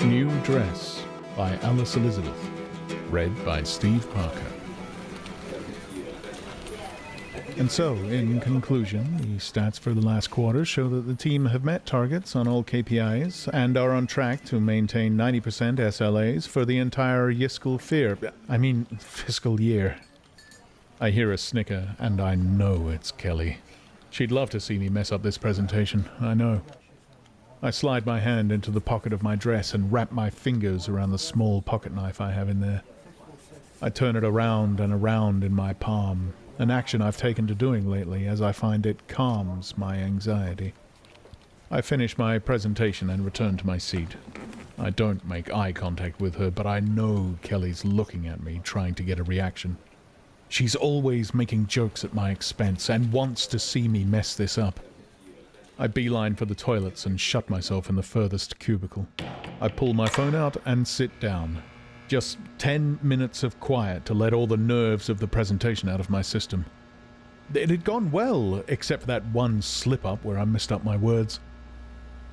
New Dress by Alice Elizabeth. Read by Steve Parker. And so, in conclusion, the stats for the last quarter show that the team have met targets on all KPIs and are on track to maintain 90% SLAs for the entire fiscal year. I hear a snicker, and I know it's Kelly. She'd love to see me mess up this presentation, I know. I slide my hand into the pocket of my dress and wrap my fingers around the small pocket knife I have in there. I turn it around and around in my palm, an action I've taken to doing lately as I find it calms my anxiety. I finish my presentation and return to my seat. I don't make eye contact with her, but I know Kelly's looking at me, trying to get a reaction. She's always making jokes at my expense and wants to see me mess this up. I beeline for the toilets and shut myself in the furthest cubicle. I pull my phone out and sit down. Just 10 minutes of quiet to let all the nerves of the presentation out of my system. It had gone well, except for that one slip-up where I messed up my words.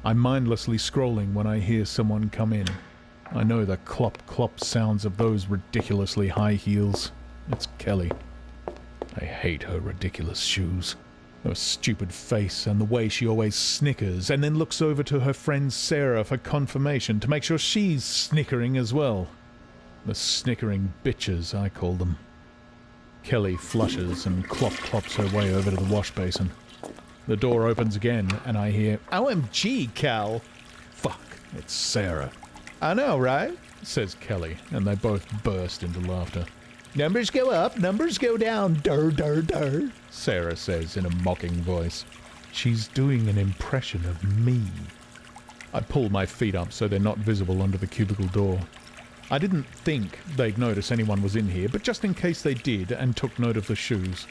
I'm mindlessly scrolling when I hear someone come in. I know the clop-clop sounds of those ridiculously high heels. It's Kelly. I hate her ridiculous shoes. Her stupid face and the way she always snickers and then looks over to her friend Sarah for confirmation to make sure she's snickering as well. The snickering bitches, I call them. Kelly flushes and clops her way over to the wash basin. The door opens again, and I hear, "OMG, Cal!" Fuck, it's Sarah. "I know, right?" says Kelly, and they both burst into laughter. "Numbers go up, numbers go down, dur, dur, dur," Sarah says in a mocking voice. She's doing an impression of me. I pull my feet up so they're not visible under the cubicle door. I didn't think they'd notice anyone was in here, but just in case they did and took note of the shoes.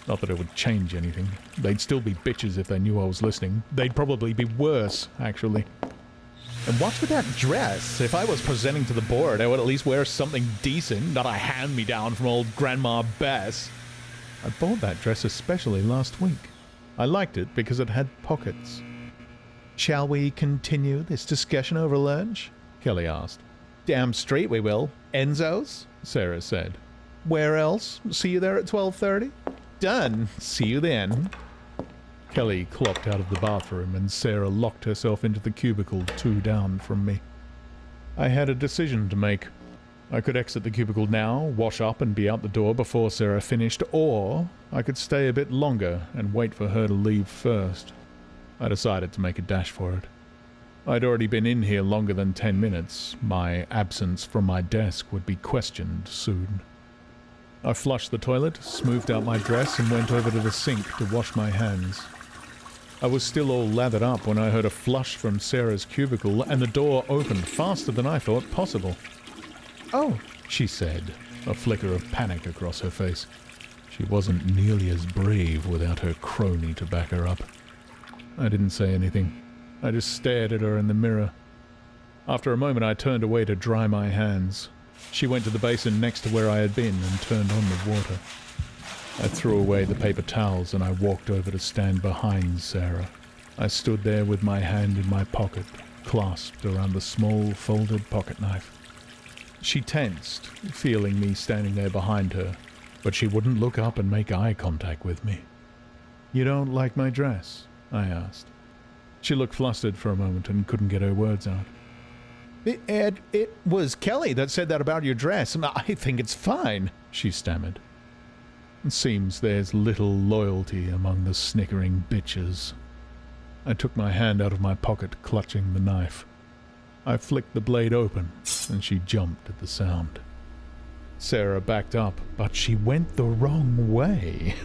Not that it would change anything. They'd still be bitches if they knew I was listening. They'd probably be worse, actually. And what's with that dress? If I was presenting to the board, I would at least wear something decent, not a hand-me-down from old Grandma Bess. I bought that dress especially last week. I liked it because it had pockets. "Shall we continue this discussion over lunch?" Kelly asked. "Damn straight we will. Enzo's?" Sarah said. "Where else? See you there at 12:30? Done. See you then." Kelly clocked out of the bathroom and Sarah locked herself into the cubicle 2 down from me. I had a decision to make. I could exit the cubicle now, wash up and be out the door before Sarah finished, or I could stay a bit longer and wait for her to leave first. I decided to make a dash for it. I'd already been in here longer than 10 minutes. My absence from my desk would be questioned soon. I flushed the toilet, smoothed out my dress, and went over to the sink to wash my hands. I was still all lathered up when I heard a flush from Sarah's cubicle, and the door opened faster than I thought possible. "Oh," she said, a flicker of panic across her face. She wasn't nearly as brave without her crony to back her up. I didn't say anything. I just stared at her in the mirror. After a moment, I turned away to dry my hands. She went to the basin next to where I had been and turned on the water. I threw away the paper towels and I walked over to stand behind Sarah. I stood there with my hand in my pocket, clasped around the small folded pocket knife. She tensed, feeling me standing there behind her, but she wouldn't look up and make eye contact with me. "You don't like my dress?" I asked. She looked flustered for a moment and couldn't get her words out. It was Kelly that said that about your dress. I think it's fine," she stammered. "It seems there's little loyalty among the snickering bitches." I took my hand out of my pocket, clutching the knife. I flicked the blade open, and she jumped at the sound. Sarah backed up, but she went the wrong way.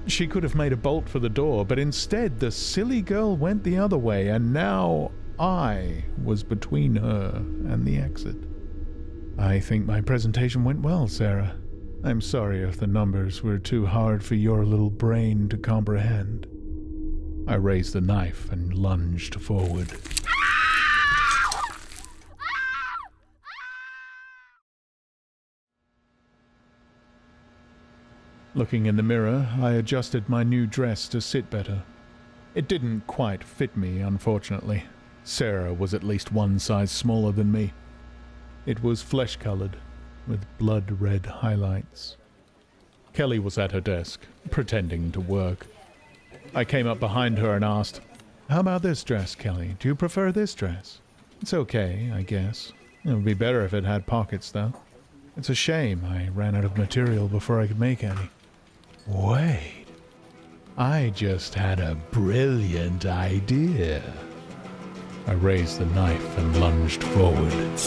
She could have made a bolt for the door, but instead the silly girl went the other way, and now I was between her and the exit. "I think my presentation went well, Sarah. I'm sorry if the numbers were too hard for your little brain to comprehend." I raised the knife and lunged forward. Looking in the mirror, I adjusted my new dress to sit better. It didn't quite fit me, unfortunately. Sarah was at least one size smaller than me. It was flesh-colored, with blood-red highlights. Kelly was at her desk, pretending to work. I came up behind her and asked, "How about this dress, Kelly? Do you prefer this dress?" "It's okay, I guess. It would be better if it had pockets, though. It's a shame I ran out of material before I could make any." "Wait. I just had a brilliant idea." I raised the knife and lunged forward.